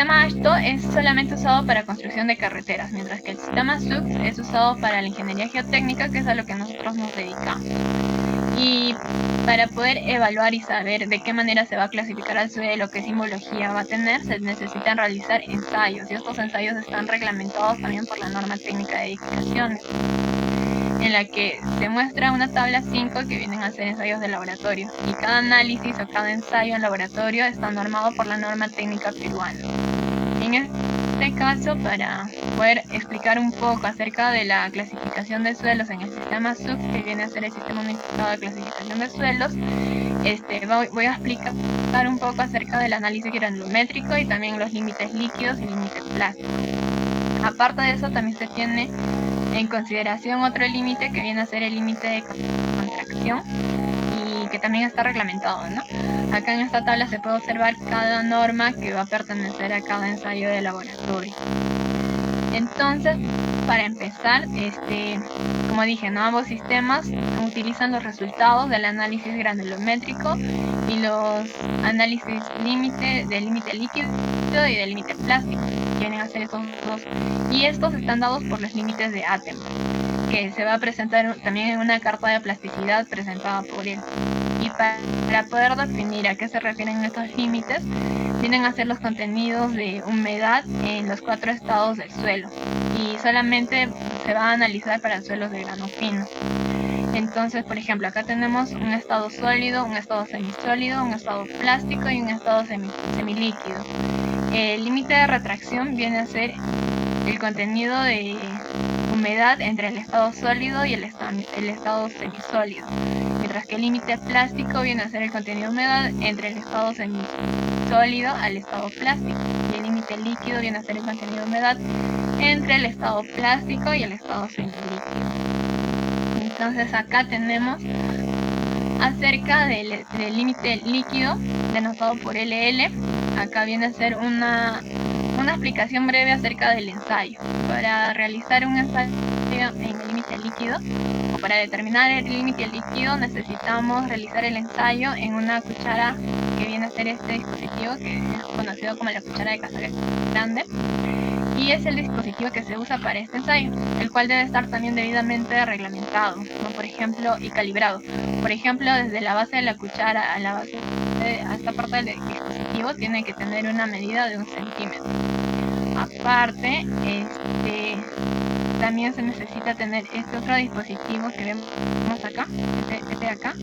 sistema AASHTO es solamente usado para construcción de carreteras, mientras que el sistema SUX es usado para la ingeniería geotécnica, que es a lo que nosotros nos dedicamos. Y para poder evaluar y saber de qué manera se va a clasificar al suelo, qué simbología va a tener, se necesitan realizar ensayos, y estos ensayos están reglamentados también por la norma técnica de edificaciones, en la que se muestra una tabla 5 que vienen a ser ensayos de laboratorio, y cada análisis o cada ensayo en laboratorio está normado por la norma técnica peruana. En este caso, para poder explicar un poco acerca de la clasificación de suelos en el sistema SUX, que viene a ser el Sistema Unificado de Clasificación de Suelos, voy a explicar un poco acerca del análisis granulométrico y también los límites líquidos y límites plásticos. Aparte de eso, también se tiene en consideración otro límite que viene a ser el límite de contracción, y que también está reglamentado, ¿no? Acá en esta tabla se puede observar cada norma que va a pertenecer a cada ensayo de laboratorio. Entonces, para empezar, como dije, ¿no? Ambos sistemas utilizan los resultados del análisis granulométrico y los análisis del límite líquido y del límite plástico. Vienen a ser estos dos. Y estos están dados por los límites de Attenborough, que se va a presentar también en una carta de plasticidad presentada por él. Y para poder definir a qué se refieren estos límites, vienen a ser los contenidos de humedad en los 4 estados del suelo, y solamente se va a analizar para suelos de grano fino. Entonces, por ejemplo, acá tenemos un estado sólido, un estado semisólido, un estado plástico y un estado semilíquido. El límite de retracción viene a ser el contenido de humedad entre el estado sólido y el estado semisólido, mientras que el límite plástico viene a ser el contenido de humedad entre el estado semisólido al estado plástico, y el límite líquido viene a ser el contenido de humedad entre el estado plástico y el estado semilíquido. Entonces acá tenemos acerca del límite líquido denotado por LL. Acá viene a ser una explicación breve acerca del ensayo. Para realizar un ensayo en el límite líquido, o para determinar el límite líquido, necesitamos realizar el ensayo en una cuchara que viene a ser este dispositivo, que es conocido como la cuchara de Casagrande, y es el dispositivo que se usa para este ensayo, el cual debe estar también debidamente reglamentado, ¿no? Por ejemplo, y calibrado. Por ejemplo, desde la base de la cuchara a la base a esta parte del dispositivo tiene que tener una medida de 1 centímetro. Aparte, también se necesita tener este otro dispositivo que vemos acá, este de acá,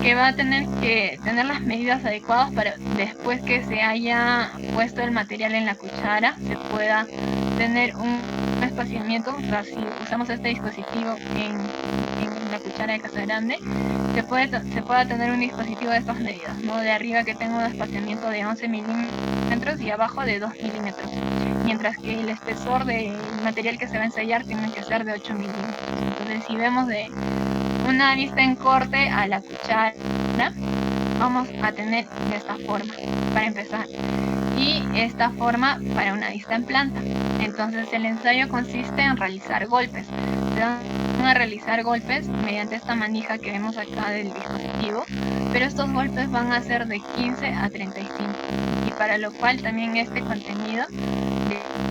que va a tener que tener las medidas adecuadas para después que se haya puesto el material en la cuchara, se pueda tener un espaciamiento. O sea, si usamos este dispositivo en la cuchara de Casagrande, se pueda tener un dispositivo de estas medidas, ¿no? De arriba que tenga un espaciamiento de 11 milímetros y abajo de 2 milímetros, mientras que el espesor del material que se va a ensayar tiene que ser de 8 milímetros. Entonces, si vemos de una vista en corte a la cuchara, vamos a tener de esta forma para empezar, y esta forma para una vista en planta. Entonces, el ensayo consiste en realizar golpes. Se van a realizar golpes mediante esta manija que vemos acá del dispositivo, pero estos golpes van a ser de 15 a 35, y para lo cual también este contenido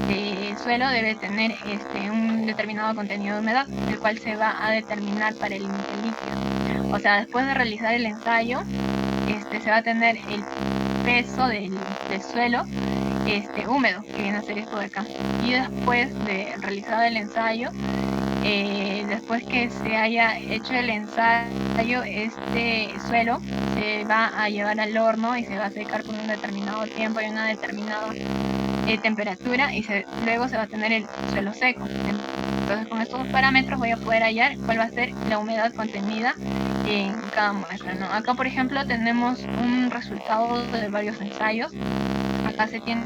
de suelo debe tener un determinado contenido de humedad, el cual se va a determinar para el límite líquido. O sea, después de realizar el ensayo, se va a tener el peso del suelo húmedo, que viene a ser esto de acá. Y después de realizar el ensayo, después que se haya hecho el ensayo, este suelo se va a llevar al horno y se va a secar por un determinado tiempo y una determinada temperatura, y luego se va a tener el suelo seco. Entonces, con estos parámetros voy a poder hallar cuál va a ser la humedad contenida en cada muestra, ¿no? Acá, por ejemplo, tenemos un resultado de varios ensayos. Acá se tienen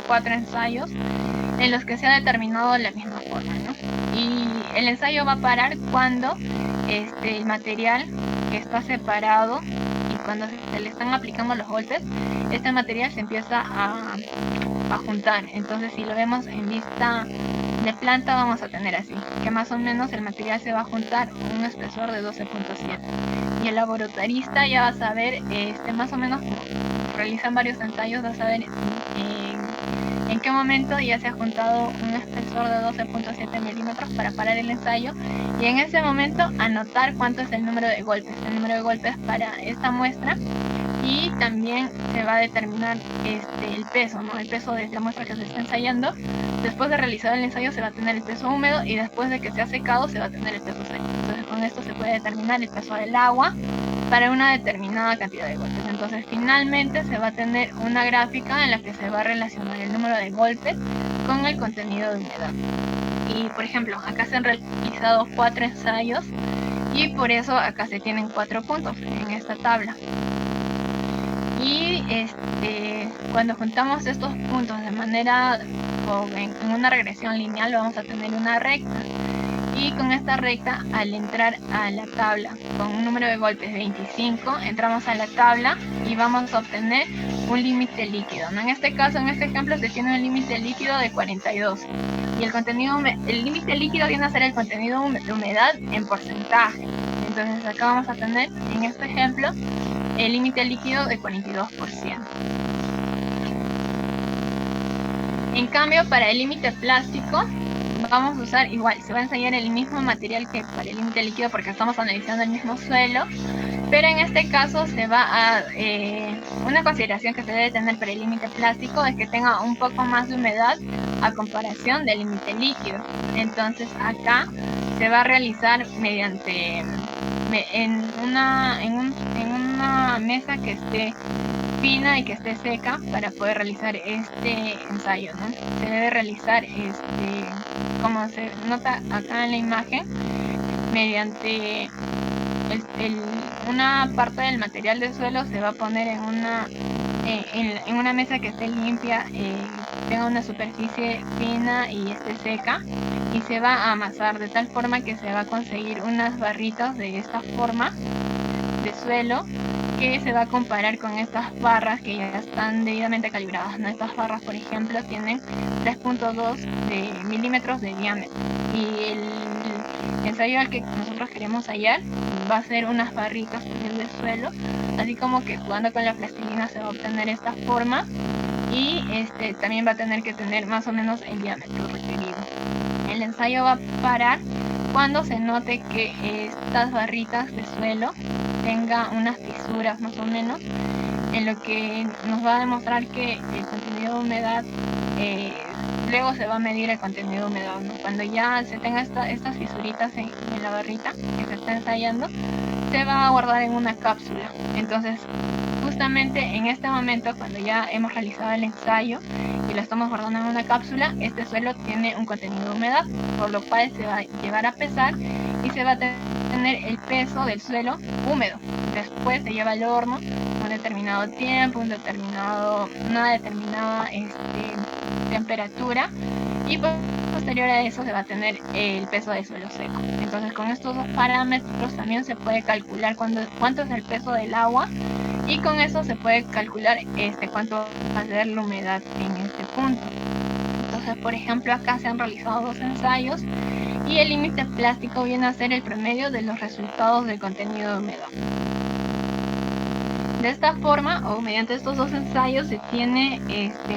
4 ensayos en los que se ha determinado la misma forma, ¿no? Y el ensayo va a parar cuando el material que está separado, y cuando se le están aplicando los golpes, este material se empieza a juntar. Entonces, si lo vemos en vista de planta, vamos a tener así, que más o menos el material se va a juntar con un espesor de 12.7, y el laboratorista ya va a saber, más o menos, como realizan varios ensayos, va a saber qué momento ya se ha juntado un espesor de 12.7 milímetros para parar el ensayo, y en ese momento anotar cuánto es el número de golpes para esta muestra, y también se va a determinar el peso, ¿no? El peso de la muestra que se está ensayando. Después de realizar el ensayo se va a tener el peso húmedo, y después de que se ha secado se va a tener el peso seco. Entonces con esto se puede determinar el peso del agua para una determinada cantidad de golpes. Entonces finalmente se va a tener una gráfica en la que se va a relacionar el número de golpes con el contenido de humedad. Y por ejemplo, acá se han realizado 4 ensayos, y por eso acá se tienen 4 puntos en esta tabla. Y cuando juntamos estos puntos de manera o en una regresión lineal, vamos a tener una recta. Y con esta recta, al entrar a la tabla con un número de golpes 25, entramos a la tabla y vamos a obtener un límite líquido, ¿no? En este caso, en este ejemplo, se tiene un límite líquido de 42. Y el límite líquido viene a ser el contenido de humedad en porcentaje. Entonces acá vamos a tener, en este ejemplo, el límite líquido de 42%. En cambio, para el límite plástico, vamos a usar igual, se va a ensayar el mismo material que para el límite líquido porque estamos analizando el mismo suelo, pero en este caso se va a una consideración que se debe tener para el límite plástico es que tenga un poco más de humedad a comparación del límite líquido. Entonces acá se va a realizar mediante en una mesa que esté fina y que esté seca para poder realizar este ensayo, ¿no? Se debe realizar como se nota acá en la imagen, mediante una parte del material del suelo se va a poner en una mesa que esté limpia, tenga una superficie fina y esté seca, y se va a amasar de tal forma que se va a conseguir unas barritas de esta forma de suelo, que se va a comparar con estas barras que ya están debidamente calibradas, ¿no? Estas barras, por ejemplo, tienen 3.2 milímetros de diámetro, y el ensayo al que nosotros queremos hallar va a ser unas barritas de suelo, así como que jugando con la plastilina se va a obtener esta forma, y también va a tener que tener más o menos el diámetro requerido. El ensayo va a parar cuando se note que estas barritas de suelo tenga unas fisuras más o menos, en lo que nos va a demostrar que el contenido de humedad, luego se va a medir el contenido de humedad, ¿no? Cuando ya se tenga estas fisuritas en la barrita que se está ensayando, se va a guardar en una cápsula. Entonces justamente en este momento, cuando ya hemos realizado el ensayo y lo estamos guardando en una cápsula, este suelo tiene un contenido de humedad, por lo cual se va a llevar a pesar y se va a tener el peso del suelo húmedo. Después se lleva al horno un determinado tiempo, una determinada temperatura, y posterior a eso se va a tener el peso del suelo seco. Entonces con estos dos parámetros también se puede calcular cuánto es el peso del agua, y con eso se puede calcular cuánto va a ser la humedad en este punto. Entonces, por ejemplo, acá se han realizado 2 ensayos, y el límite plástico viene a ser el promedio de los resultados del contenido de humedad. De esta forma, o mediante estos 2 ensayos, se tiene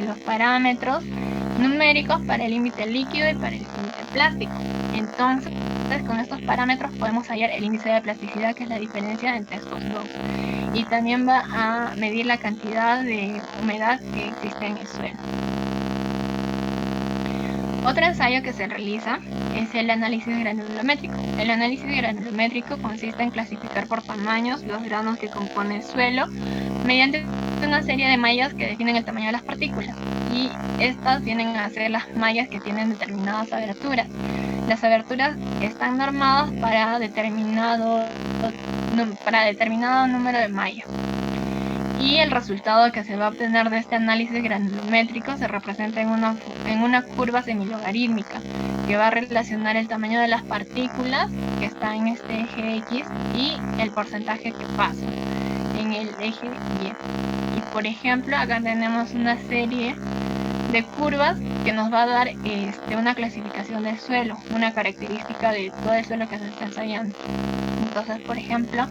los parámetros numéricos para el límite líquido y para el límite plástico. Entonces, con estos parámetros podemos hallar el índice de plasticidad, que es la diferencia entre estos dos. Y también va a medir la cantidad de humedad que existe en el suelo. Otro ensayo que se realiza es el análisis granulométrico. El análisis granulométrico consiste en clasificar por tamaños los granos que compone el suelo mediante una serie de mallas que definen el tamaño de las partículas, y estas vienen a ser las mallas que tienen determinadas aberturas. Las aberturas están normadas para determinado número de mallas. Y el resultado que se va a obtener de este análisis granulométrico se representa en una curva semilogarítmica que va a relacionar el tamaño de las partículas que está en este eje X y el porcentaje que pasa en el eje Y. Y por ejemplo, acá tenemos una serie de curvas que nos va a dar una clasificación del suelo, una característica de todo el suelo que se está ensayando. Entonces, por ejemplo,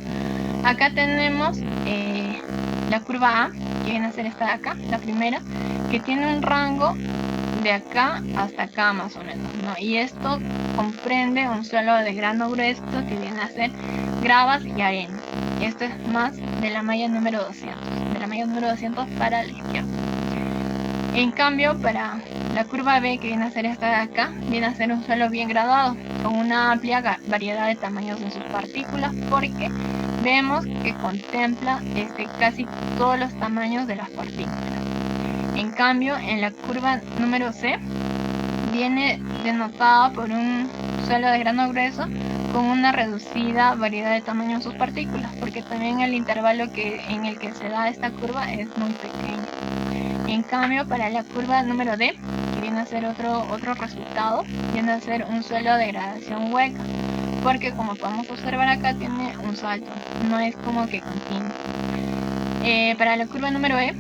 acá tenemos la curva A, que viene a ser esta de acá, la primera, que tiene un rango de acá hasta acá más o menos, ¿no? Y esto comprende un suelo de grano grueso que viene a ser gravas y arena. Esto es más de la malla número 200, para la izquierda. En cambio, para la curva B, que viene a ser esta de acá, viene a ser un suelo bien graduado, con una amplia variedad de tamaños en sus partículas, porque vemos que contempla casi todos los tamaños de las partículas. En cambio, en la curva número C, viene denotada por un suelo de grano grueso con una reducida variedad de tamaños en sus partículas, porque también el intervalo en el que se da esta curva es muy pequeño. En cambio, para la curva número D, que viene a ser otro resultado, viene a ser un suelo de gradación hueca, porque como podemos observar acá tiene un salto, no es como que continuo. Para la curva número E,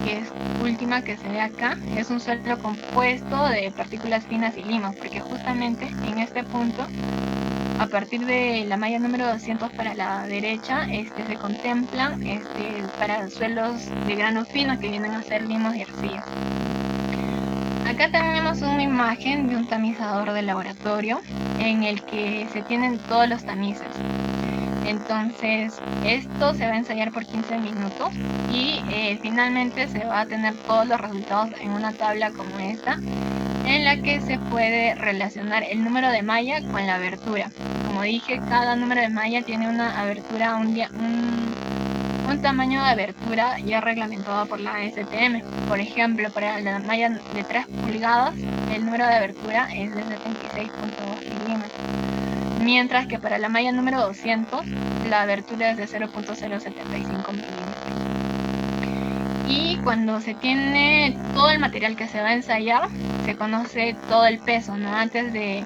que es última que se ve acá, es un suelo compuesto de partículas finas y limas, porque justamente en este punto, a partir de la malla número 200 para la derecha, se contemplan para suelos de grano fino que vienen a ser limos y arcillas. Acá tenemos una imagen de un tamizador de laboratorio en el que se tienen todos los tamices. Entonces esto se va a ensayar por 15 minutos y finalmente se va a tener todos los resultados en una tabla como esta, en la que se puede relacionar el número de malla con la abertura. Como dije, cada número de malla tiene una abertura, un tamaño de abertura ya reglamentado por la ASTM. Por ejemplo, para la malla de 3 pulgadas, el número de abertura es de 76.2 milímetros. Mientras que para la malla número 200, la abertura es de 0.075 milímetros. Y cuando se tiene todo el material que se va a ensayar, se conoce todo el peso, ¿no? Antes de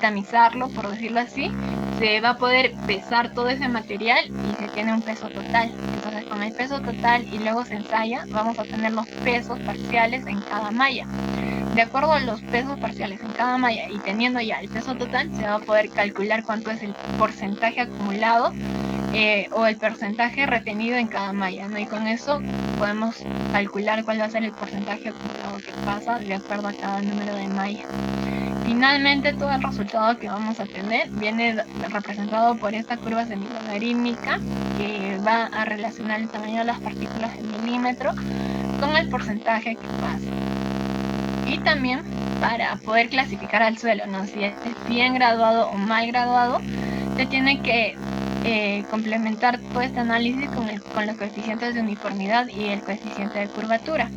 tamizarlo, por decirlo así, se va a poder pesar todo ese material y se tiene un peso total. Entonces, con el peso total y luego se ensaya, vamos a tener los pesos parciales en cada malla. De acuerdo a los pesos parciales en cada malla y teniendo ya el peso total, se va a poder calcular cuánto es el porcentaje acumulado o el porcentaje retenido en cada malla, ¿no? Y con eso podemos calcular cuál va a ser el porcentaje acumulado que pasa de acuerdo a cada número de malla. Finalmente, todo el resultado que vamos a tener viene representado por esta curva semilogarítmica que va a relacionar el tamaño de las partículas en milímetro con el porcentaje que pasa. Y también para poder clasificar al suelo, ¿no? Si es bien graduado o mal graduado, se tiene que complementar todo este análisis con los coeficientes de uniformidad y el coeficiente de curvatura.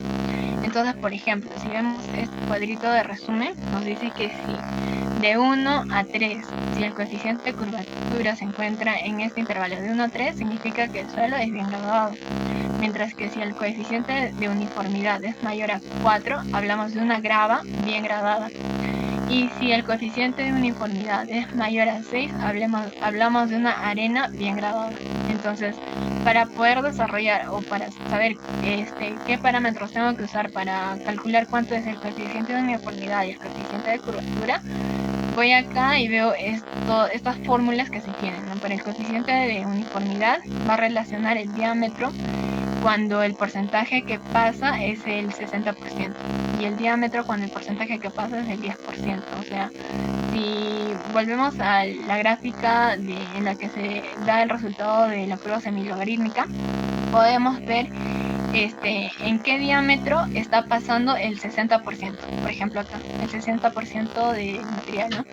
Entonces, por ejemplo, si vemos este cuadrito de resumen, nos dice que si de 1 a 3, si el coeficiente de curvatura se encuentra en este intervalo de 1 a 3, significa que el suelo es bien graduado. Mientras que si el coeficiente de uniformidad es mayor a 4, hablamos de una grava bien graduada. Y si el coeficiente de uniformidad es mayor a 6, hablamos de una arena bien graduada. Entonces, para poder desarrollar o para saber qué parámetros tengo que usar para calcular cuánto es el coeficiente de uniformidad y el coeficiente de curvatura, voy acá y veo estas fórmulas que se tienen, ¿no? Para el coeficiente de uniformidad va a relacionar el diámetro cuando el porcentaje que pasa es el 60% y el diámetro cuando el porcentaje que pasa es el 10%. O sea, si volvemos a la gráfica en la que se da el resultado de la prueba semilogarítmica, podemos ver en qué diámetro está pasando el 60%. Por ejemplo, acá, el 60% del material, ¿no?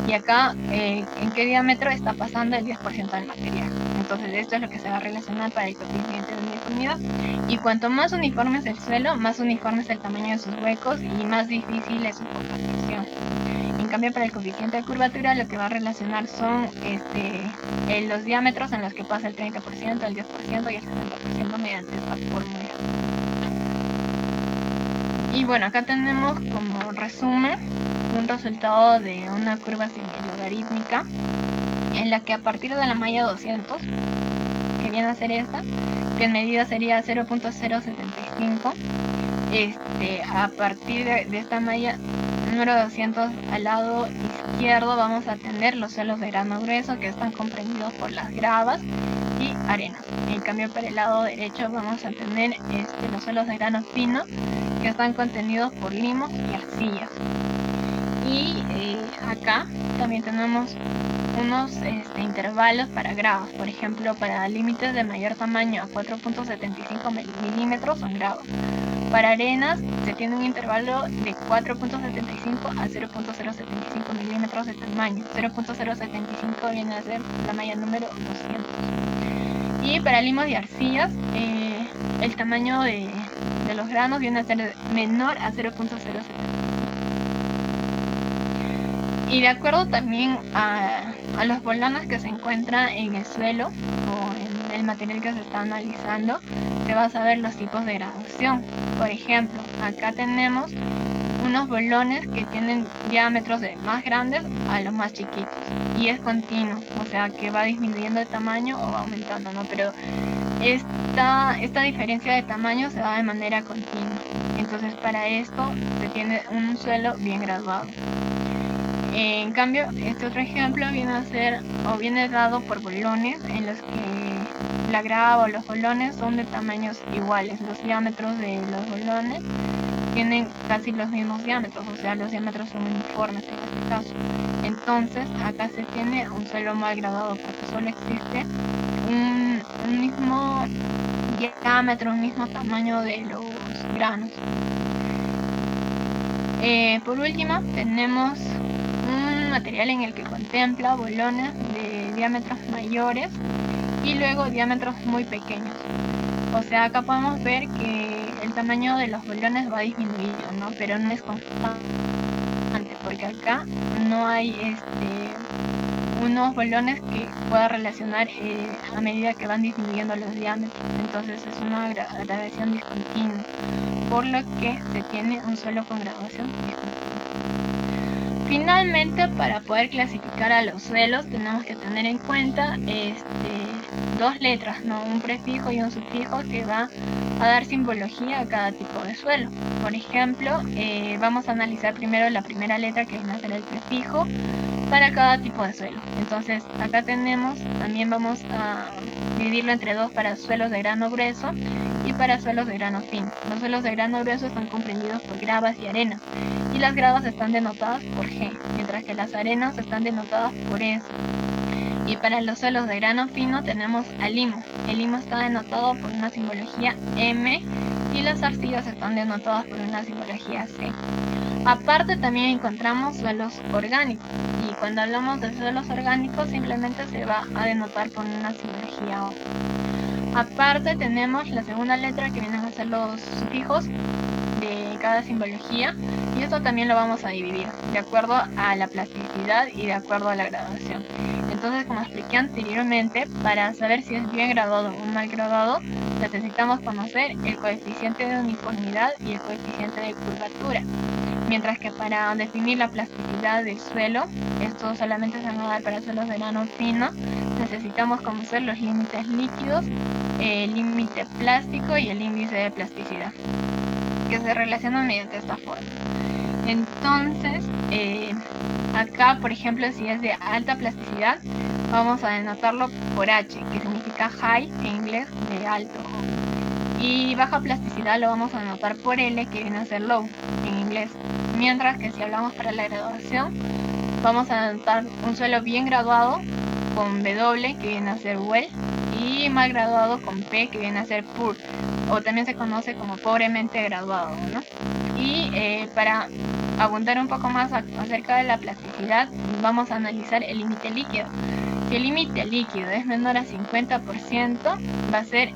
Y acá, en qué diámetro está pasando el 10% del material. Entonces, esto es lo que se va a relacionar para el coeficiente de uniformidad. Y cuanto más uniforme es el suelo, más uniforme es el tamaño de sus huecos y más difícil es su compactación. En cambio, para el coeficiente de curvatura, lo que va a relacionar son los diámetros en los que pasa el 30%, el 10% y el 60% mediante esta fórmula. Y bueno, acá tenemos como resumen un resultado de una curva semilogarítmica en la que a partir de la malla 200, que viene a ser esta, que en medida sería 0.075, a partir de esta malla número 200 al lado izquierdo vamos a tener los suelos de grano grueso que están comprendidos por las gravas y arena. En cambio, para el lado derecho vamos a tener los suelos de grano fino que están contenidos por limos y arcillas. Y acá también tenemos unos intervalos para grados. Por ejemplo, para límites de mayor tamaño a 4.75 milímetros son grados. Para arenas se tiene un intervalo de 4.75 a 0.075 milímetros de tamaño. 0.075 viene a ser la malla número 200. Y para limos y arcillas, el tamaño de los granos viene a ser menor a 0.075. Y de acuerdo también a los bolones que se encuentran en el suelo o en el material que se está analizando, se va a saber los tipos de graduación. Por ejemplo, acá tenemos unos bolones que tienen diámetros de más grandes a los más chiquitos y es continuo, o sea que va disminuyendo de tamaño o va aumentando, ¿no? Pero esta diferencia de tamaño se da de manera continua. Entonces para esto se tiene un suelo bien graduado. En cambio, este otro ejemplo viene dado por bolones en los que la grava o los bolones son de tamaños iguales. Los diámetros de los bolones tienen casi los mismos diámetros, o sea, los diámetros son uniformes en este caso. Entonces, acá se tiene un suelo mal graduado porque solo existe un mismo diámetro, un mismo tamaño de los granos. Por último, tenemos un material en el que contempla bolones de diámetros mayores y luego diámetros muy pequeños. O sea, acá podemos ver que el tamaño de los bolones va disminuyendo, ¿no? Pero no es constante, porque acá no hay unos bolones que pueda relacionar a medida que van disminuyendo los diámetros. Entonces es una gradación discontinua, por lo que se tiene un suelo con graduación discontinua. Finalmente, para poder clasificar a los suelos tenemos que tener en cuenta dos letras, ¿no? Un prefijo y un sufijo que va a dar simbología a cada tipo de suelo. Por ejemplo, vamos a analizar primero la primera letra que viene a ser el prefijo para cada tipo de suelo. Entonces acá también vamos a dividirlo entre dos para suelos de grano grueso y para suelos de grano fino. Los suelos de grano grueso están comprendidos por gravas y arenas, y las gravas están denotadas por G, mientras que las arenas están denotadas por S. Y para los suelos de grano fino tenemos al limo. El limo está denotado por una simbología M y las arcillas están denotadas por una simbología C. Aparte también encontramos suelos orgánicos, y cuando hablamos de suelos orgánicos simplemente se va a denotar por una simbología O. Aparte tenemos la segunda letra que vienen a ser los sufijos de cada simbología, y esto también lo vamos a dividir de acuerdo a la plasticidad y de acuerdo a la graduación. Entonces, como expliqué anteriormente, para saber si es bien graduado o mal graduado, necesitamos conocer el coeficiente de uniformidad y el coeficiente de curvatura. Mientras que para definir la plasticidad del suelo, esto solamente se va a dar para suelos de grano fino, necesitamos conocer los límites líquidos, el límite plástico y el índice de plasticidad, que se relacionan mediante esta forma. Entonces, acá, por ejemplo, si es de alta plasticidad, vamos a denotarlo por H, que significa high en inglés, de alto. Y baja plasticidad lo vamos a denotar por L, que viene a ser low en inglés. Mientras que si hablamos para la graduación, vamos a denotar un suelo bien graduado con W, que viene a ser well, y mal graduado con P, que viene a ser poor, o también se conoce como pobremente graduado, ¿no? Y para abundar un poco más acerca de la plasticidad, vamos a analizar el límite líquido. Si el límite líquido es menor a 50%, va a ser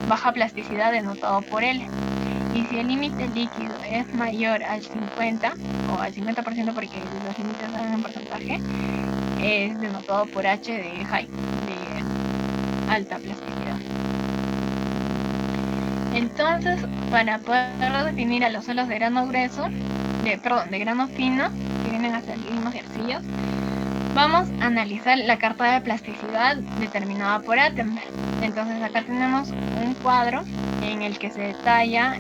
baja plasticidad denotado por L. Y si el límite líquido es mayor al 50% o al 50%, porque los límites son en porcentaje, es denotado por H de high, de alta plasticidad. Entonces, para poder definir a los suelos de grano grueso, de grano fino, que vienen a ser limos y arcillas, vamos a analizar la carta de plasticidad determinada por Attenberg. Entonces acá tenemos un cuadro en el que se detalla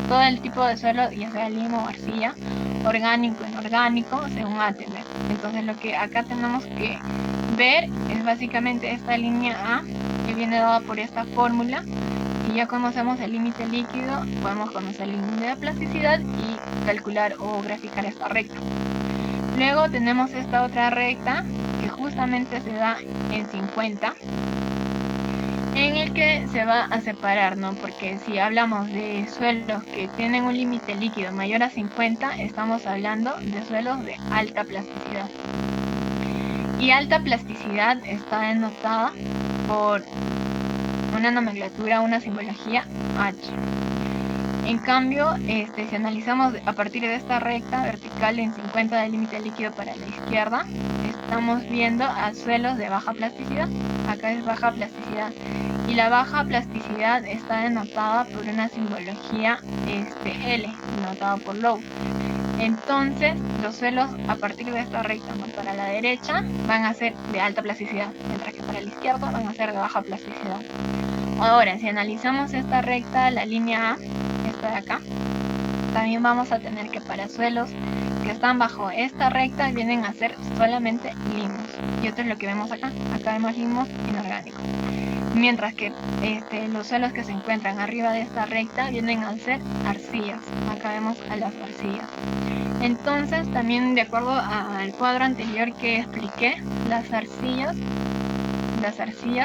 todo el tipo de suelo, ya sea limo o arcilla, orgánico o inorgánico, según Attenberg. Entonces lo que acá tenemos que ver es básicamente esta línea A, que viene dada por esta fórmula, que ya conocemos el límite líquido, podemos conocer el límite de plasticidad y calcular o graficar esta recta. Luego tenemos esta otra recta que justamente se da en 50, en el que se va a separar, ¿no? Porque si hablamos de suelos que tienen un límite líquido mayor a 50, estamos hablando de suelos de alta plasticidad. Y alta plasticidad está denotada por una nomenclatura, una simbología H. En cambio, si analizamos a partir de esta recta vertical en 50 del límite líquido para la izquierda, estamos viendo a suelos de baja plasticidad. Acá es baja plasticidad. Y la baja plasticidad está denotada por una simbología L, denotada por low. Entonces, los suelos a partir de esta recta, ¿no? Para la derecha van a ser de alta plasticidad, mientras que para la izquierda van a ser de baja plasticidad. Ahora, si analizamos esta recta, la línea A, esta de acá, también vamos a tener que para suelos que están bajo esta recta vienen a ser solamente limos. Y esto es lo que vemos acá. Acá vemos limos inorgánicos. Mientras que los suelos que se encuentran arriba de esta recta vienen a ser arcillas. Acá vemos a las arcillas. Entonces, también de acuerdo al cuadro anterior que expliqué, las arcillas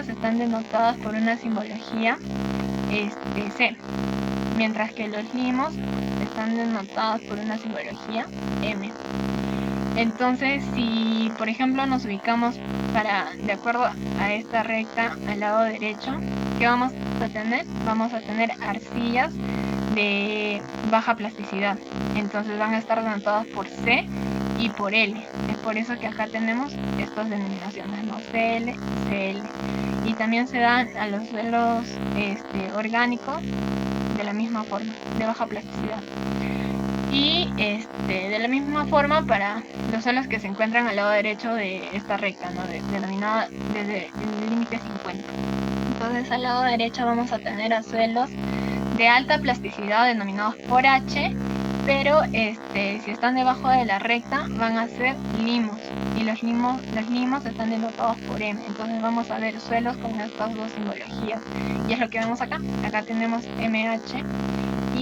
están denotadas por una simbología C, mientras que los limos están denotados por una simbología M. Entonces, si por ejemplo nos ubicamos de acuerdo a esta recta al lado derecho, ¿qué vamos a tener? Vamos a tener arcillas de baja plasticidad. Entonces van a estar denotadas por C y por L. Es por eso que acá tenemos estas denominaciones, ¿no? CL, CL. Y también se dan a los suelos orgánicos de la misma forma, de baja plasticidad. Y de la misma forma para los suelos que se encuentran al lado derecho de esta recta, ¿no? Denominada desde el límite 50. Entonces al lado derecho vamos a tener a suelos de alta plasticidad denominados por H, pero si están debajo de la recta van a ser limos, y los limos están denotados por M. Entonces vamos a ver suelos con estas dos simbologías, y es lo que vemos acá. Acá tenemos MH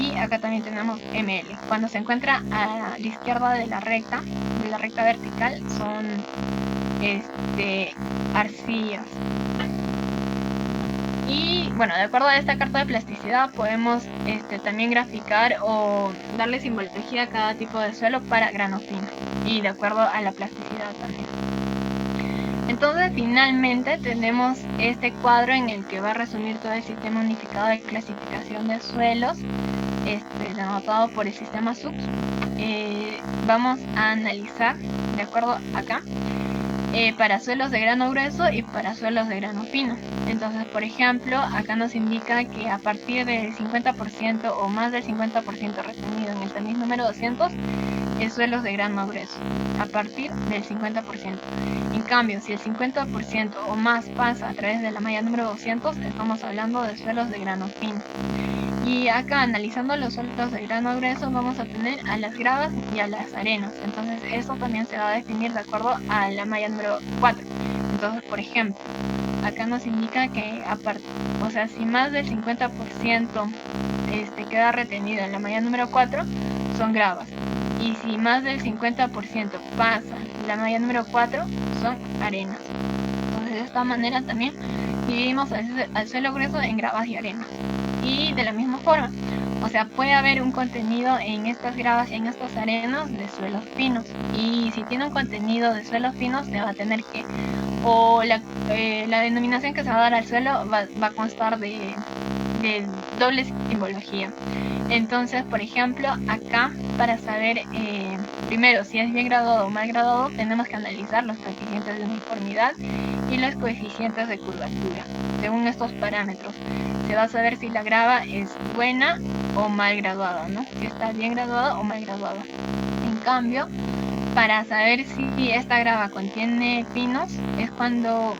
y acá también tenemos ML. Cuando se encuentra a la izquierda de la recta vertical, son arcillas. Y bueno, de acuerdo a esta carta de plasticidad podemos también graficar o darle simbología a cada tipo de suelo para grano fino, y de acuerdo a la plasticidad también. Entonces finalmente tenemos este cuadro en el que va a resumir todo el sistema unificado de clasificación de suelos, denotado por el sistema SUX. Vamos a analizar de acuerdo acá para suelos de grano grueso y para suelos de grano fino. Entonces, por ejemplo, acá nos indica que a partir del 50% o más del 50% retenido en el tamiz número 200 es suelos de grano grueso, a partir del 50%. En cambio, si el 50% o más pasa a través de la malla número 200, estamos hablando de suelos de grano fino. Y acá, analizando los suelos de grano grueso, vamos a tener a las gravas y a las arenas. Entonces eso también se va a definir de acuerdo a la malla número 4. Entonces, por ejemplo, acá nos indica que si más del 50% queda retenido en la malla número 4, son gravas. Y si más del 50% pasa la malla número 4, son arenas. Entonces de esta manera también dividimos al suelo grueso en gravas y arenas. Y de la misma forma, puede haber un contenido en estas gravas y en estas arenas de suelos finos. Y si tiene un contenido de suelos finos, se va a tener que, la denominación que se va a dar al suelo va a constar de doble simbología. Entonces, por ejemplo, acá para saber primero si es bien graduado o mal graduado, tenemos que analizar los coeficientes de uniformidad y los coeficientes de curvatura. Según estos parámetros se va a saber si la grava es buena o mal graduada, ¿no? Si está bien graduada o mal graduada. En cambio, para saber si esta grava contiene pinos es cuando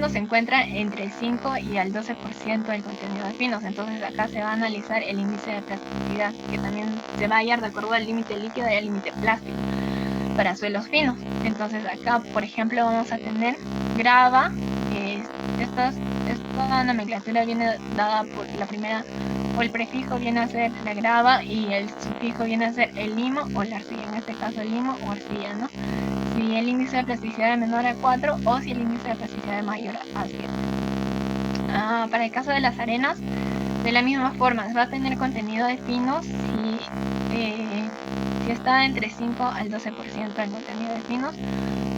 se encuentra entre el 5 y el 12% del contenido de pinos. Entonces acá se va a analizar el índice de plasticidad, que también se va a hallar de acuerdo al límite líquido y al límite plástico para suelos finos. Entonces acá, por ejemplo, vamos a tener grava, estas toda nomenclatura viene dada por la primera, o el prefijo viene a ser la grava y el sufijo viene a ser el limo o la arcilla, en este caso el limo o arcilla, ¿no? Si el índice de plasticidad es menor a 4 o si el índice de plasticidad es mayor a 7. Para el caso de las arenas, de la misma forma, va a tener contenido de finos si está entre 5 al 12% del contenido de finos,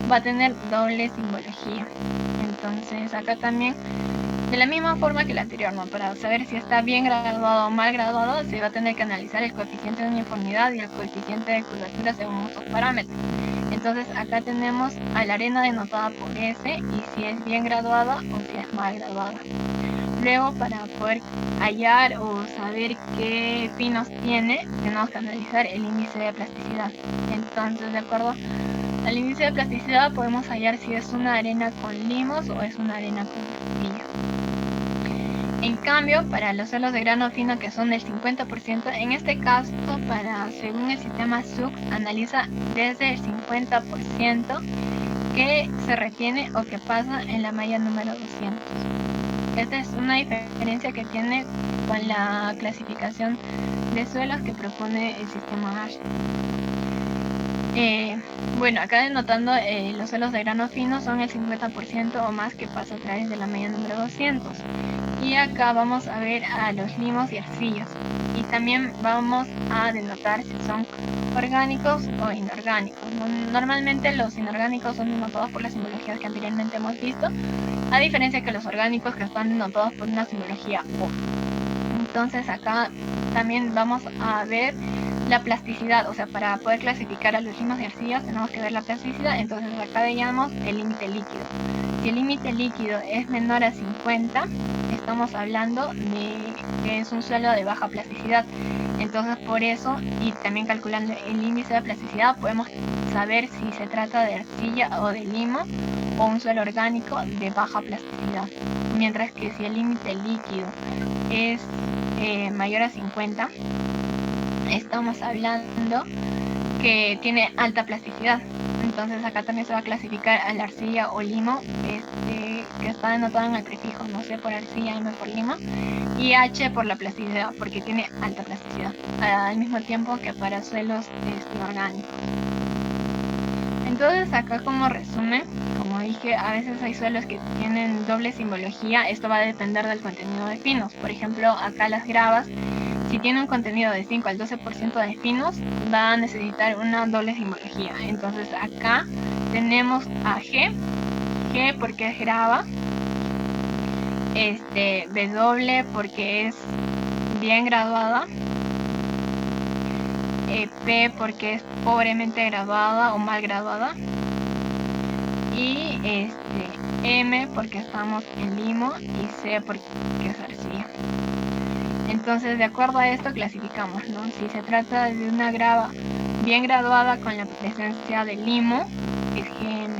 va a tener doble simbología. Entonces acá también, de la misma forma que la anterior, ¿no? Para saber si está bien graduado o mal graduado, se va a tener que analizar el coeficiente de uniformidad y el coeficiente de curvatura según estos parámetros. Entonces acá tenemos a la arena denotada por S y si es bien graduada o si es mal graduada. Luego, para poder hallar o saber qué finos tiene, tenemos que analizar el índice de plasticidad. Entonces, de acuerdo al índice de plasticidad, podemos hallar si es una arena con limos o es una arena con arcilla. En cambio, para los suelos de grano fino, que son del 50%, en este caso, según el sistema SUX, analiza desde el 50% que se retiene o que pasa en la malla número 200. Esta es una diferencia que tiene con la clasificación de suelos que propone el sistema ASHE. Bueno, acá denotando los suelos de grano fino son el 50% o más que pasa a través de la malla número 200. Y acá vamos a ver a los limos y arcillas. Y también vamos a denotar si son orgánicos o inorgánicos. Normalmente los inorgánicos son denotados por las simbologías que anteriormente hemos visto, a diferencia que los orgánicos, que están denotados por una simbología O. Entonces acá también vamos a ver la plasticidad, o sea, para poder clasificar a los limos y arcillas tenemos que ver la plasticidad. Entonces acá veíamos el límite líquido. Si el límite líquido es menor a 50, estamos hablando de que es un suelo de baja plasticidad. Entonces por eso, y también calculando el índice de plasticidad, podemos saber si se trata de arcilla o de limo o un suelo orgánico de baja plasticidad. Mientras que si el límite líquido es mayor a 50, estamos hablando que tiene alta plasticidad. Entonces acá también se va a clasificar a la arcilla o limo, que está denotado en el prefijo, no sé, por arcilla, M por limo, y H por la plasticidad, porque tiene alta plasticidad, al mismo tiempo que para suelos orgánicos. Entonces acá, como resumen, como dije, a veces hay suelos que tienen doble simbología. Esto va a depender del contenido de finos. Por ejemplo, acá las gravas, si tiene un contenido de 5 al 12% de finos, va a necesitar una doble simbología. Entonces acá tenemos a G porque es grava, W porque es bien graduada, P porque es pobremente graduada o mal graduada, y M porque estamos en limo, y C porque es arcilla. Entonces, de acuerdo a esto clasificamos, ¿no? Si se trata de una grava bien graduada con la presencia de limo, es GM.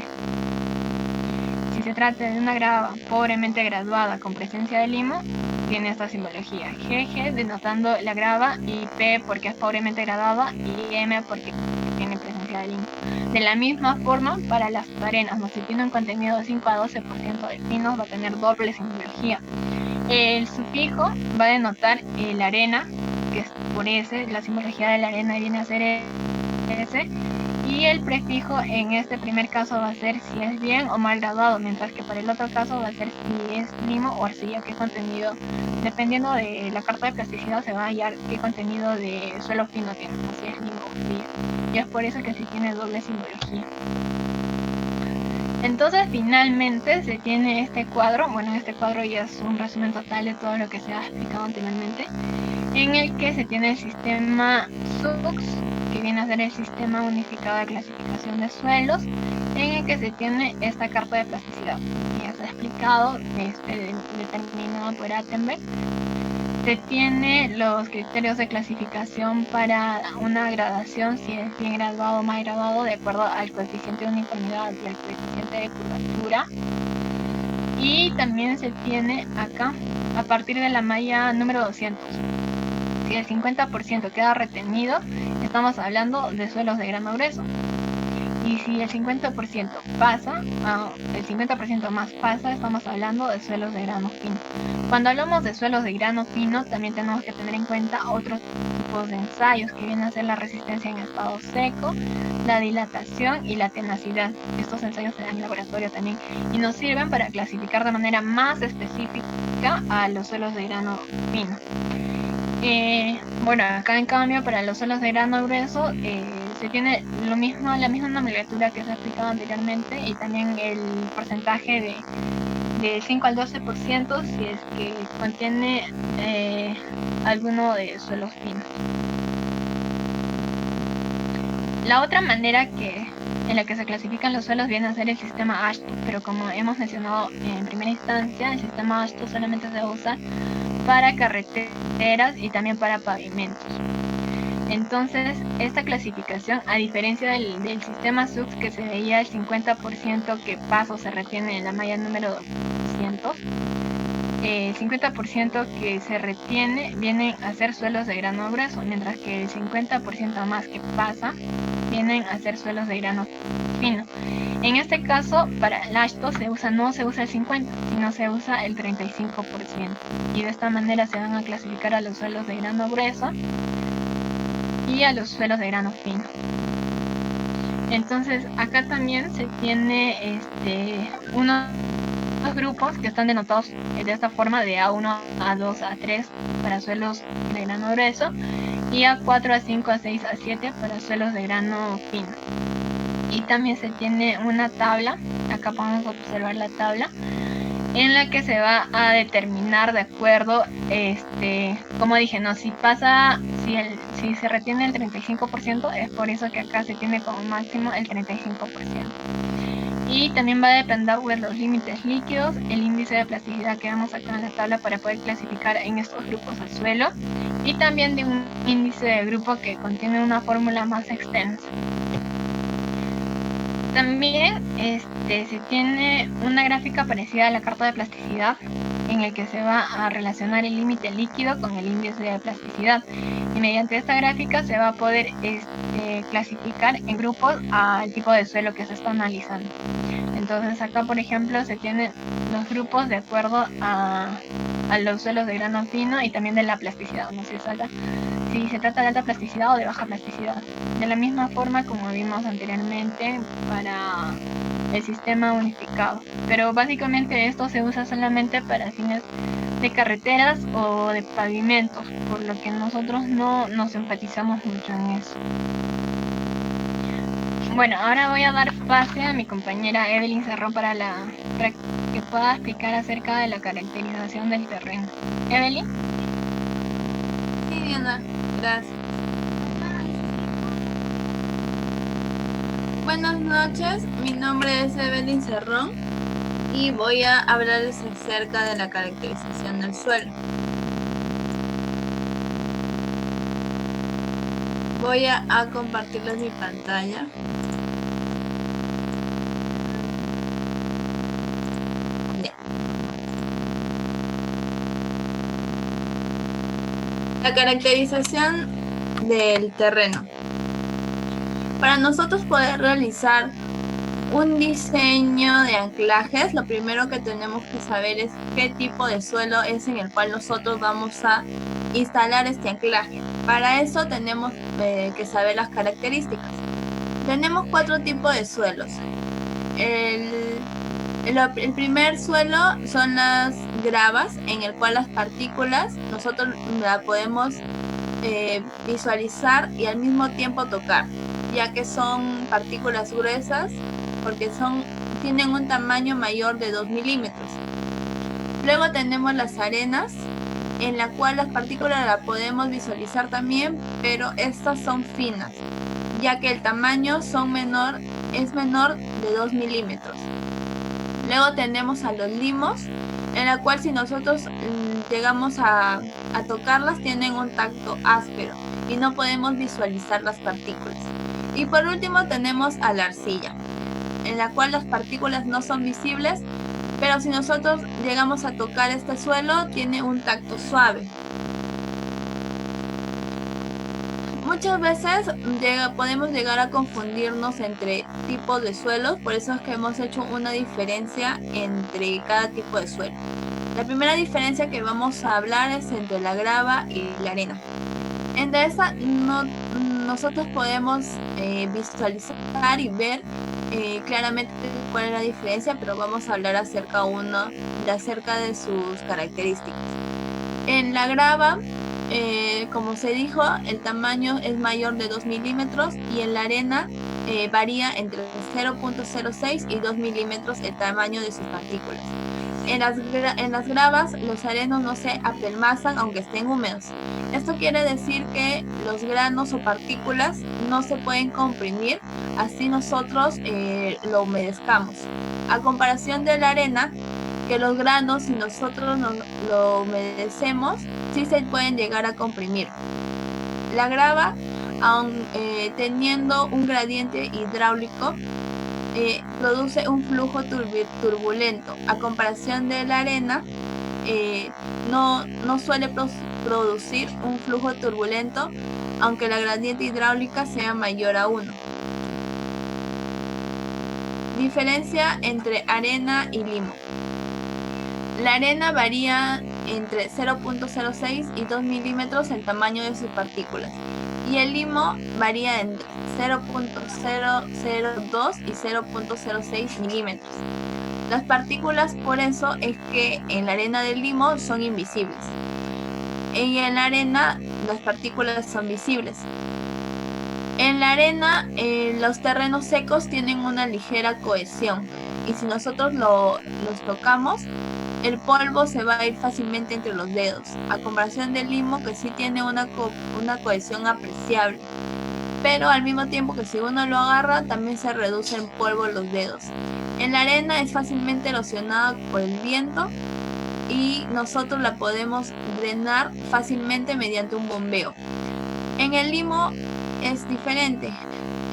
Si se trata de una grava pobremente graduada con presencia de limo, tiene esta simbología: GG denotando la grava, y P porque es pobremente graduada, y M porque tiene presencia de limo. De la misma forma, para las arenas, ¿no? Si tiene un contenido de 5 a 12% de finos, va a tener doble simbología. El sufijo va a denotar la arena, que es por S, la simbología de la arena viene a ser S, y el prefijo en este primer caso va a ser si es bien o mal graduado, mientras que para el otro caso va a ser si es limo o arcilla, qué contenido, dependiendo de la carta de plasticidad se va a hallar qué contenido de suelo fino tiene, si es limo o arcilla, y es por eso que sí tiene doble simbología. Entonces finalmente se tiene este cuadro. Bueno, este cuadro ya es un resumen total de todo lo que se ha explicado anteriormente, en el que se tiene el sistema SUX, que viene a ser el sistema unificado de clasificación de suelos, en el que se tiene esta carta de plasticidad, que ya se ha explicado, determinado por Attenberg. Se tiene los criterios de clasificación para una gradación, si es bien graduado o mal graduado, de acuerdo al coeficiente de uniformidad y al coeficiente de curvatura. Y también se tiene acá, a partir de la malla número 200, si el 50% queda retenido, estamos hablando de suelos de grano grueso. Y si el 50% pasa, el 50% más pasa, estamos hablando de suelos de grano fino. Cuando hablamos de suelos de grano fino, también tenemos que tener en cuenta otros tipos de ensayos, que vienen a ser la resistencia en estado seco, la dilatación y la tenacidad. Estos ensayos se dan en laboratorio también y nos sirven para clasificar de manera más específica a los suelos de grano fino. Bueno, acá en cambio para los suelos de grano grueso se tiene la misma nomenclatura que se ha explicado anteriormente, y también el porcentaje de 5 al 12% si es que contiene alguno de suelos finos. La otra manera en la que se clasifican los suelos viene a ser el sistema AASHTO, pero como hemos mencionado en primera instancia, el sistema AASHTO solamente se usa para carreteras y también para pavimentos. Entonces, esta clasificación, a diferencia del sistema SUX, que se veía el 50% que paso se retiene en la malla número 200, el 50% que se retiene vienen a ser suelos de grano grueso, mientras que el 50% más que pasa vienen a ser suelos de grano fino. En este caso, para el AASHTO no se usa el 50%, sino se usa el 35%. Y de esta manera se van a clasificar a los suelos de grano grueso y a los suelos de grano fino. Entonces, acá también se tiene unos grupos que están denotados de esta forma, de A1, A2, A3 para suelos de grano grueso, y A4, A5, A6, A7 para suelos de grano fino. Y también se tiene una tabla, acá podemos observar la tabla, en la que se va a determinar de acuerdo, como dije, no, si se retiene el 35%, es por eso que acá se tiene como máximo el 35%. Y también va a depender de los límites líquidos, el índice de plasticidad que vemos acá en la tabla para poder clasificar en estos grupos al suelo, y también de un índice de grupo que contiene una fórmula más extensa. También se tiene una gráfica parecida a la carta de plasticidad, en el que se va a relacionar el límite líquido con el índice de plasticidad, y mediante esta gráfica se va a poder clasificar en grupos al tipo de suelo que se está analizando. Entonces acá, por ejemplo, se tienen los grupos de acuerdo a los suelos de grano fino y también de la plasticidad, no sé si se trata de alta plasticidad o de baja plasticidad. De la misma forma como vimos anteriormente para el sistema unificado. Pero básicamente esto se usa solamente para fines de carreteras o de pavimentos, por lo que nosotros no nos enfatizamos mucho en eso. Bueno, ahora voy a dar pase a mi compañera Evelyn Cerrón para que pueda explicar acerca de la caracterización del terreno. Evelyn. Sí, Diana, gracias. Buenas noches, mi nombre es Evelyn Cerrón y voy a hablarles acerca de la caracterización del suelo. Voy a compartirles mi pantalla. Ya. La caracterización del terreno. Para nosotros poder realizar un diseño de anclajes, lo primero que tenemos que saber es qué tipo de suelo es en el cual nosotros vamos a instalar este anclaje. Para eso tenemos que saber las características. Tenemos 4 tipos de suelos. El primer suelo son las gravas, en el cual las partículas nosotros la podemos visualizar y al mismo tiempo tocar, ya que son partículas gruesas porque tienen un tamaño mayor de 2 milímetros. Luego tenemos las arenas, en la cual las partículas las podemos visualizar también, pero estas son finas, ya que el tamaño es menor de 2 milímetros. Luego tenemos a los limos, en la cual si nosotros llegamos a tocarlas, tienen un tacto áspero y no podemos visualizar las partículas. Y por último tenemos a la arcilla, en la cual las partículas no son visibles, pero si nosotros llegamos a tocar este suelo, tiene un tacto suave. Muchas veces podemos llegar a confundirnos entre tipos de suelos, por eso es que hemos hecho una diferencia entre cada tipo de suelo. La primera diferencia que vamos a hablar es entre la grava y la arena. Entre esa nosotros podemos visualizar y ver claramente cuál es la diferencia, pero vamos a hablar acerca de sus características. En la grava, como se dijo, el tamaño es mayor de 2 milímetros y en la arena varía entre 0.06 y 2 milímetros el tamaño de sus partículas. En las gravas, los arenos no se apelmazan aunque estén húmedos. Esto quiere decir que los granos o partículas no se pueden comprimir, así nosotros lo humedezcamos. A comparación de la arena, que los granos, si nosotros lo humedecemos, sí se pueden llegar a comprimir. La grava, aun teniendo un gradiente hidráulico, produce un flujo turbulento. A comparación de la arena, no suele producir un flujo turbulento, aunque la gradiente hidráulica sea mayor a 1. Diferencia entre arena y limo. La arena varía entre 0.06 y 2 milímetros el tamaño de sus partículas, y el limo varía entre 0.002 y 0.06 milímetros. Las partículas, por eso es que en la arena del limo son invisibles. Y en la arena las partículas son visibles. En la arena, los terrenos secos tienen una ligera cohesión, y si nosotros los tocamos, el polvo se va a ir fácilmente entre los dedos, a comparación del limo, que sí tiene una cohesión apreciable, pero al mismo tiempo que si uno lo agarra también se reduce en polvo los dedos. En la arena es fácilmente erosionada por el viento y nosotros la podemos drenar fácilmente mediante un bombeo. En el limo es diferente,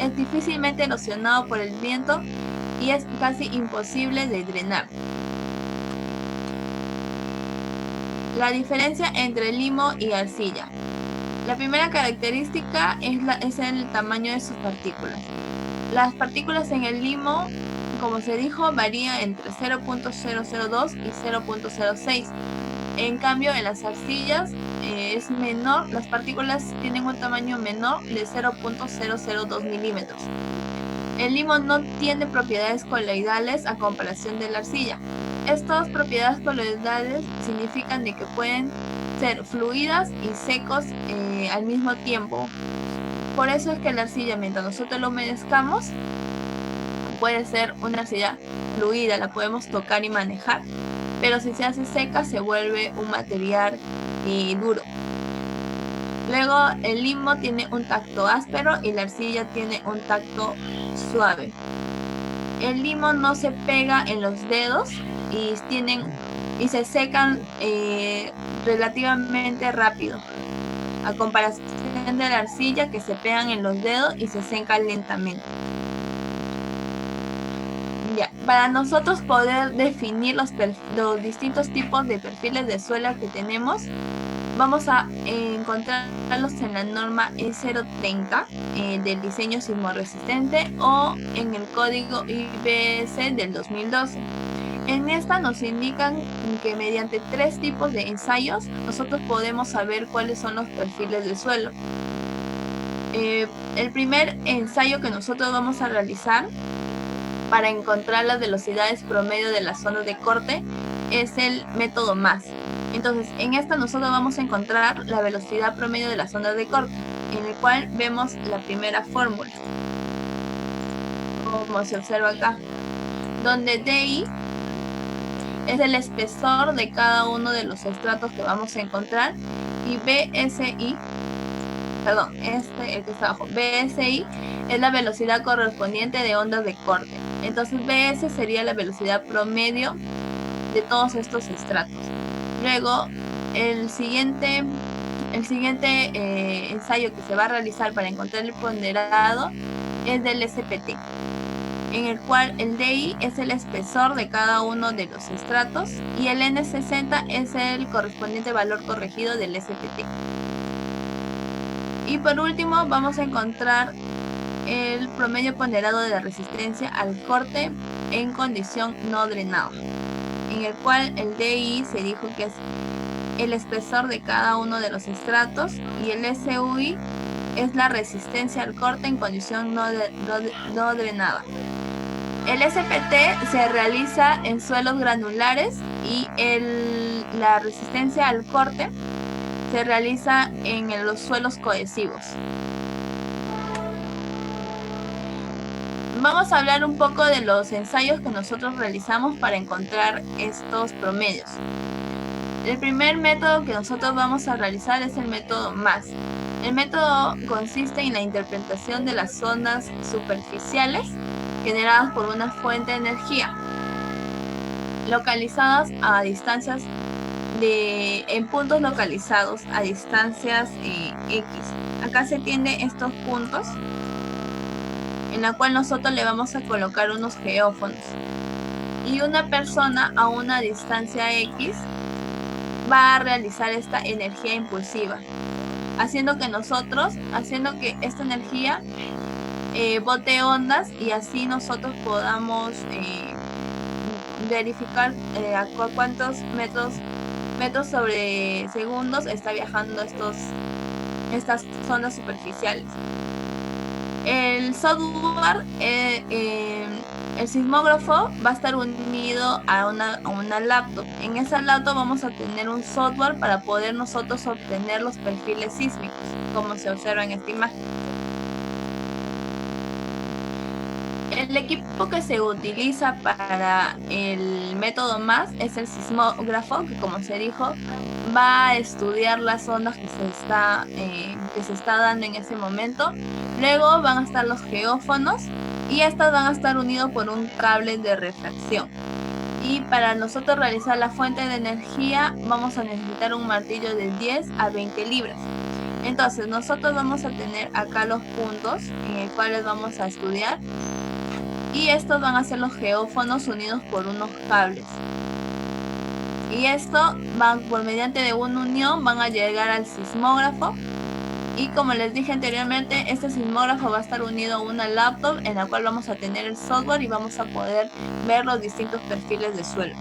es difícilmente erosionado por el viento y es casi imposible de drenar. La diferencia entre limo y arcilla. La primera característica es el tamaño de sus partículas. Las partículas en el limo, como se dijo, varían entre 0.002 y 0.06. En cambio, en las arcillas es menor, las partículas tienen un tamaño menor de 0.002 milímetros. El limo no tiene propiedades coloidales a comparación de la arcilla. Estas propiedades coloidales significan de que pueden ser fluidas y secos al mismo tiempo. Por eso es que la arcilla, mientras nosotros lo humedezcamos, puede ser una arcilla fluida, la podemos tocar y manejar, pero si se hace seca se vuelve un material duro. Luego el limo tiene un tacto áspero y la arcilla tiene un tacto suave. El limo no se pega en los dedos y se secan relativamente rápido, a comparación de la arcilla, que se pegan en los dedos y se secan lentamente. Ya, para nosotros poder definir los distintos tipos de perfiles de suelo que tenemos, vamos a encontrarlos en la norma E030 del diseño sismorresistente o en el código IBS del 2012. En esta nos indican que mediante 3 tipos de ensayos nosotros podemos saber cuáles son los perfiles de suelo. El primer ensayo que nosotros vamos a realizar para encontrar las velocidades promedio de las zonas de corte es el método MAS. Entonces, en esta nosotros vamos a encontrar la velocidad promedio de las zonas de corte, en el cual vemos la primera fórmula, como se observa acá, donde DI es el espesor de cada uno de los estratos que vamos a encontrar, y BSI, perdón, el que está abajo, BSI es la velocidad correspondiente de ondas de corte. Entonces BS sería la velocidad promedio de todos estos estratos. Luego el siguiente ensayo que se va a realizar para encontrar el ponderado es del SPT, en el cual el DI es el espesor de cada uno de los estratos y el N60 es el correspondiente valor corregido del SPT. Y por último vamos a encontrar el promedio ponderado de la resistencia al corte en condición no drenada, en el cual el DI se dijo que es el espesor de cada uno de los estratos y el SUI es la resistencia al corte en condición no drenada. El SPT se realiza en suelos granulares y la resistencia al corte se realiza en los suelos cohesivos. Vamos a hablar un poco de los ensayos que nosotros realizamos para encontrar estos promedios. El primer método que nosotros vamos a realizar es el método MAS. El método consiste en la interpretación de las ondas superficiales generadas por una fuente de energía, localizadas a distancias en puntos localizados a distancias X. Acá se tienen estos puntos en la cual nosotros le vamos a colocar unos geófonos y una persona a una distancia X va a realizar esta energía impulsiva, haciendo que esta energía bote ondas y así nosotros podamos verificar a cuántos metros sobre segundos está viajando estas ondas superficiales. El software, el sismógrafo va a estar unido a una laptop. En esa laptop vamos a tener un software para poder nosotros obtener los perfiles sísmicos, como se observa en esta imagen. El equipo que se utiliza para el método MAS es el sismógrafo, que como se dijo, va a estudiar las ondas que se está dando en ese momento. Luego van a estar los geófonos y estas van a estar unidos por un cable de refracción. Y para nosotros realizar la fuente de energía vamos a necesitar un martillo de 10 a 20 libras. Entonces nosotros vamos a tener acá los puntos en los cuales vamos a estudiar. Y estos van a ser los geófonos unidos por unos cables. Y esto por mediante de una unión van a llegar al sismógrafo. Y como les dije anteriormente, este sismógrafo va a estar unido a una laptop en la cual vamos a tener el software y vamos a poder ver los distintos perfiles de suelo.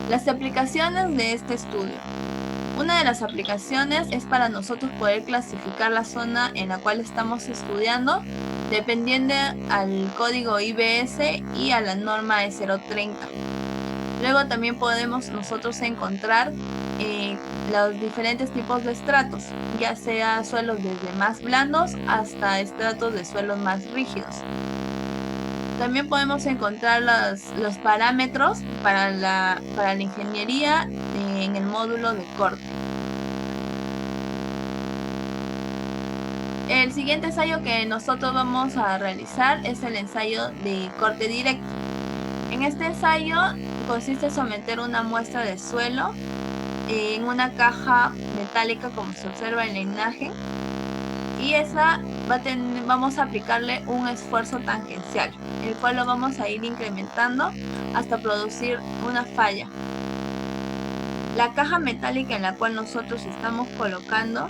Las aplicaciones de este estudio. Una de las aplicaciones es para nosotros poder clasificar la zona en la cual estamos estudiando dependiendo al código IBS y a la norma E030. Luego también podemos nosotros encontrar los diferentes tipos de estratos, ya sea suelos desde más blandos hasta estratos de suelos más rígidos. También podemos encontrar los parámetros para la ingeniería en el módulo de corte. El siguiente ensayo que nosotros vamos a realizar es el ensayo de corte directo. En este ensayo consiste en someter una muestra de suelo en una caja metálica como se observa en la imagen y vamos a aplicarle un esfuerzo tangencial, el cual lo vamos a ir incrementando hasta producir una falla. La caja metálica en la cual nosotros estamos colocando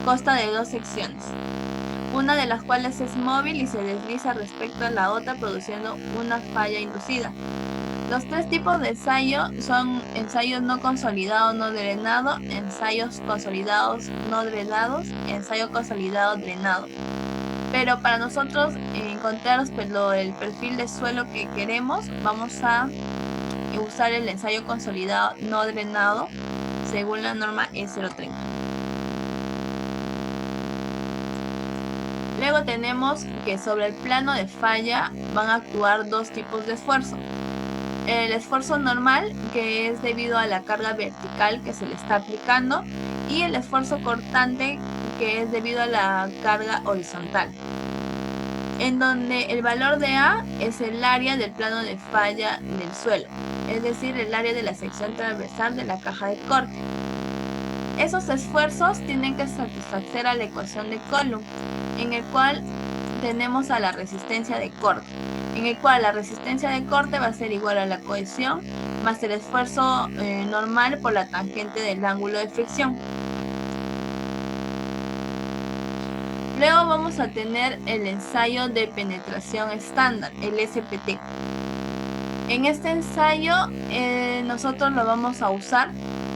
consta de dos secciones, una de las cuales es móvil y se desliza respecto a la otra produciendo una falla inducida. Los tres tipos de ensayo son ensayos no consolidados no drenado, ensayos consolidados no drenados, ensayo consolidado drenado. Pero para nosotros encontrar el perfil de suelo que queremos, vamos a usar el ensayo consolidado no drenado según la norma E030. Luego tenemos que sobre el plano de falla van a actuar dos tipos de esfuerzo. El esfuerzo normal, que es debido a la carga vertical que se le está aplicando, y el esfuerzo cortante, que es debido a la carga horizontal, en donde el valor de A es el área del plano de falla del suelo, es decir, el área de la sección transversal de la caja de corte. Esos esfuerzos tienen que satisfacer a la ecuación de Coulomb, en el cual tenemos a la resistencia de corte, en el cual la resistencia de corte va a ser igual a la cohesión más el esfuerzo normal por la tangente del ángulo de fricción. Luego vamos a tener el ensayo de penetración estándar, el SPT. En este ensayo nosotros lo vamos a usar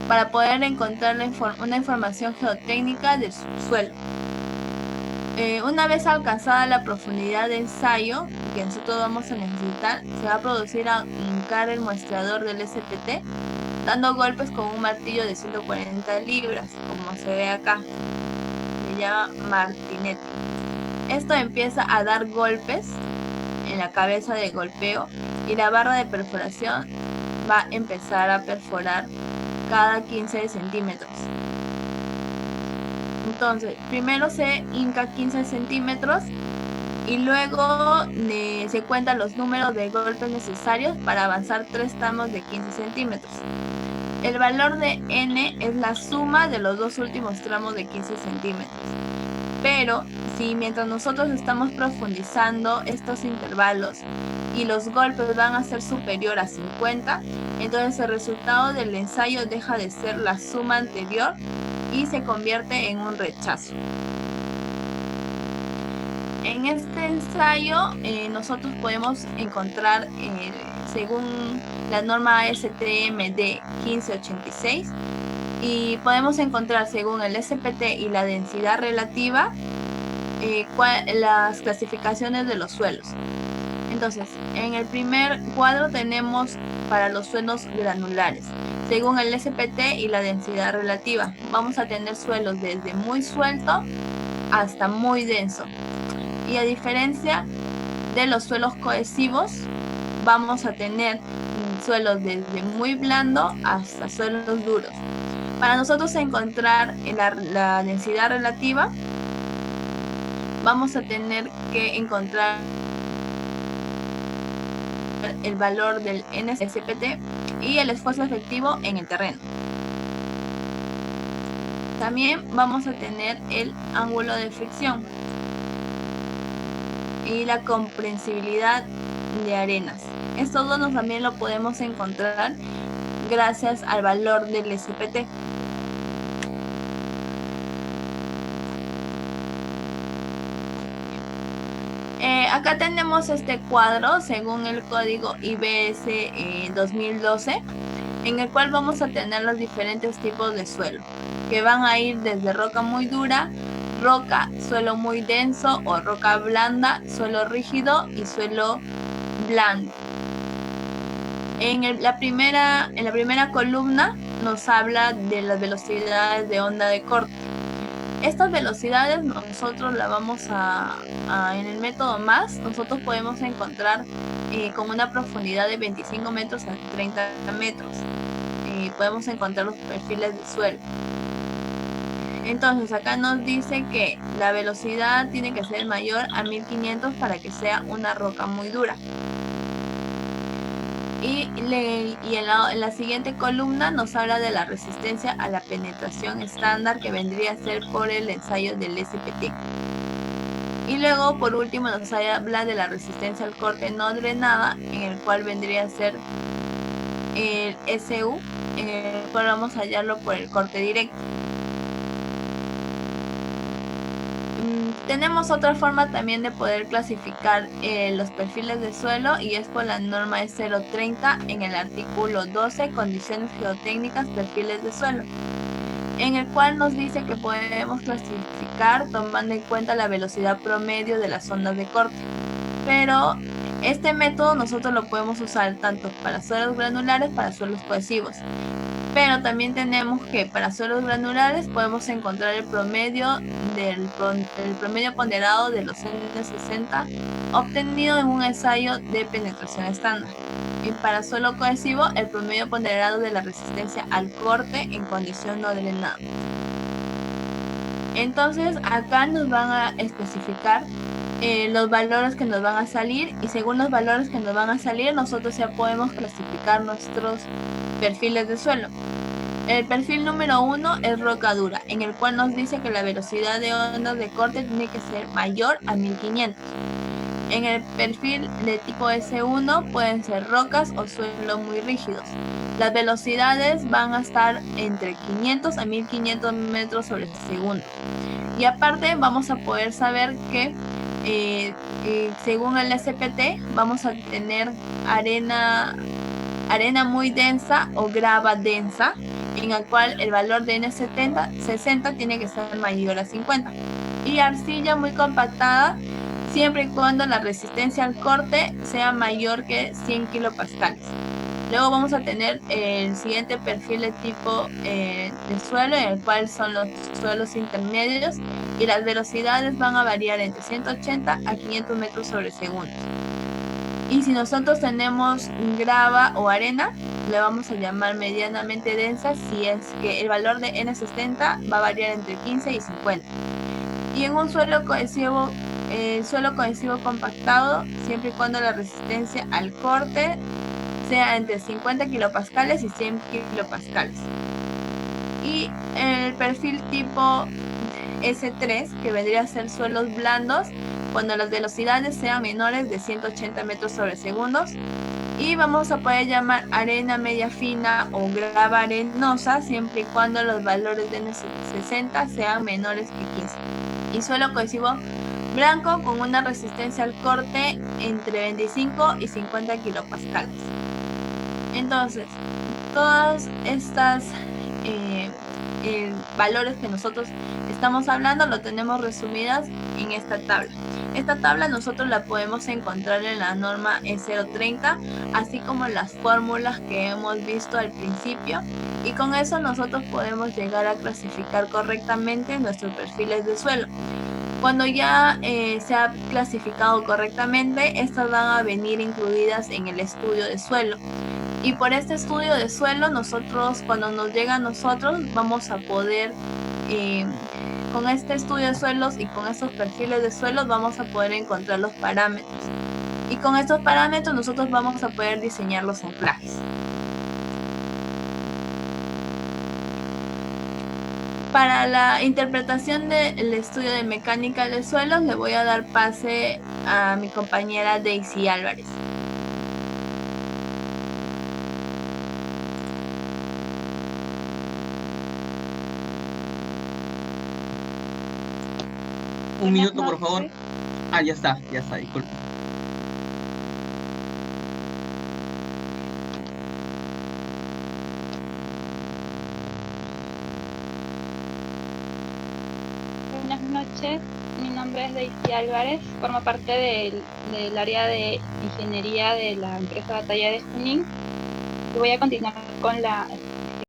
para poder encontrar una información geotécnica del subsuelo. Una vez alcanzada la profundidad de ensayo que nosotros vamos a necesitar, se va a producir a hincar el muestrador del SPT, dando golpes con un martillo de 140 libras, como se ve acá. Se llama martinete. Esto empieza a dar golpes en la cabeza de golpeo y la barra de perforación va a empezar a perforar cada 15 centímetros. Entonces, primero se hinca 15 centímetros y luego se cuentan los números de golpes necesarios para avanzar 3 tramos de 15 centímetros. El valor de N es la suma de los 2 últimos tramos de 15 centímetros. Pero si mientras nosotros estamos profundizando estos intervalos y los golpes van a ser superior a 50, entonces el resultado del ensayo deja de ser la suma anterior y se convierte en un rechazo. En este ensayo nosotros podemos encontrar, según la norma ASTM-D 1586, y podemos encontrar según el SPT y la densidad relativa las clasificaciones de los suelos. Entonces, en el primer cuadro tenemos para los suelos granulares. Según el SPT y la densidad relativa, vamos a tener suelos desde muy suelto hasta muy denso. Y a diferencia de los suelos cohesivos, vamos a tener suelos desde muy blando hasta suelos duros. Para nosotros encontrar la densidad relativa, vamos a tener que encontrar el valor del NSPT y el esfuerzo efectivo en el terreno. También vamos a tener el ángulo de fricción y la comprensibilidad de arenas. Esto dos también lo podemos encontrar gracias al valor del SPT. Acá tenemos este cuadro según el código IBS 2012, en el cual vamos a tener los diferentes tipos de suelo, que van a ir desde roca muy dura, roca, suelo muy denso o roca blanda, suelo rígido y suelo blando. En la primera columna nos habla de las velocidades de onda de corte. Estas velocidades nosotros la vamos en el método MAS, nosotros podemos encontrar con una profundidad de 25 metros a 30 metros. Podemos encontrar los perfiles de suelo. Entonces acá nos dice que la velocidad tiene que ser mayor a 1500 para que sea una roca muy dura. Y en la siguiente columna nos habla de la resistencia a la penetración estándar, que vendría a ser por el ensayo del SPT. Y luego, por último, nos habla de la resistencia al corte no drenada, en el cual vendría a ser el SU, en el cual vamos a hallarlo por el corte directo. Tenemos otra forma también de poder clasificar los perfiles de suelo, y es por la norma E030 en el artículo 12, condiciones geotécnicas, perfiles de suelo, en el cual nos dice que podemos clasificar tomando en cuenta la velocidad promedio de las ondas de corte. Pero este método nosotros lo podemos usar tanto para suelos granulares, para suelos cohesivos. Pero también tenemos que para suelos granulares podemos encontrar el promedio el promedio ponderado de los N60 obtenido en un ensayo de penetración estándar. Y para suelo cohesivo, el promedio ponderado de la resistencia al corte en condición no drenada. Entonces acá nos van a especificar los valores que nos van a salir, y según los valores que nos van a salir nosotros ya podemos clasificar nuestros perfiles de suelo. El perfil número 1 es roca dura, en el cual nos dice que la velocidad de ondas de corte tiene que ser mayor a 1500. En el perfil de tipo S1 pueden ser rocas o suelos muy rígidos. Las velocidades van a estar entre 500 a 1500 metros sobre segundo. Y aparte vamos a poder saber que según el SPT vamos a tener arena muy densa o grava densa, en la cual el valor de N60 tiene que ser mayor a 50. Y arcilla muy compactada, siempre y cuando la resistencia al corte sea mayor que 100 kilopascales. Luego vamos a tener el siguiente perfil de tipo de suelo, en el cual son los suelos intermedios, y las velocidades van a variar entre 180 a 500 metros sobre segundo. Y si nosotros tenemos grava o arena, le vamos a llamar medianamente densa, si es que el valor de N60 va a variar entre 15 y 50. Y en un suelo cohesivo compactado, siempre y cuando la resistencia al corte sea entre 50 kilopascales y 100 kilopascales. Y el perfil tipo S3, que vendría a ser suelos blandos, cuando las velocidades sean menores de 180 metros sobre segundos. Y vamos a poder llamar arena media fina o grava arenosa, siempre y cuando los valores de N60 sean menores que 15. Y suelo cohesivo blanco con una resistencia al corte entre 25 y 50 kilopascales. Entonces, todas estas valores que nosotros estamos hablando lo tenemos resumidas en esta tabla. Esta tabla nosotros la podemos encontrar en la norma E030, así como las fórmulas que hemos visto al principio, y con eso nosotros podemos llegar a clasificar correctamente nuestros perfiles de suelo. Cuando ya se ha clasificado correctamente, estas van a venir incluidas en el estudio de suelo. Y por este estudio de suelo, nosotros, cuando nos llega a nosotros, vamos a poder, con este estudio de suelos y con estos perfiles de suelos, vamos a poder encontrar los parámetros. Y con estos parámetros nosotros vamos a poder diseñar los anclajes. Para la interpretación del estudio de mecánica de suelos, le voy a dar pase a mi compañera Daisy Álvarez. Un minuto, por favor. Ah, ya está, disculpe. Buenas noches, mi nombre es Daisy Álvarez, formo parte del área de ingeniería de la empresa Batalla de Junín. Voy a continuar con la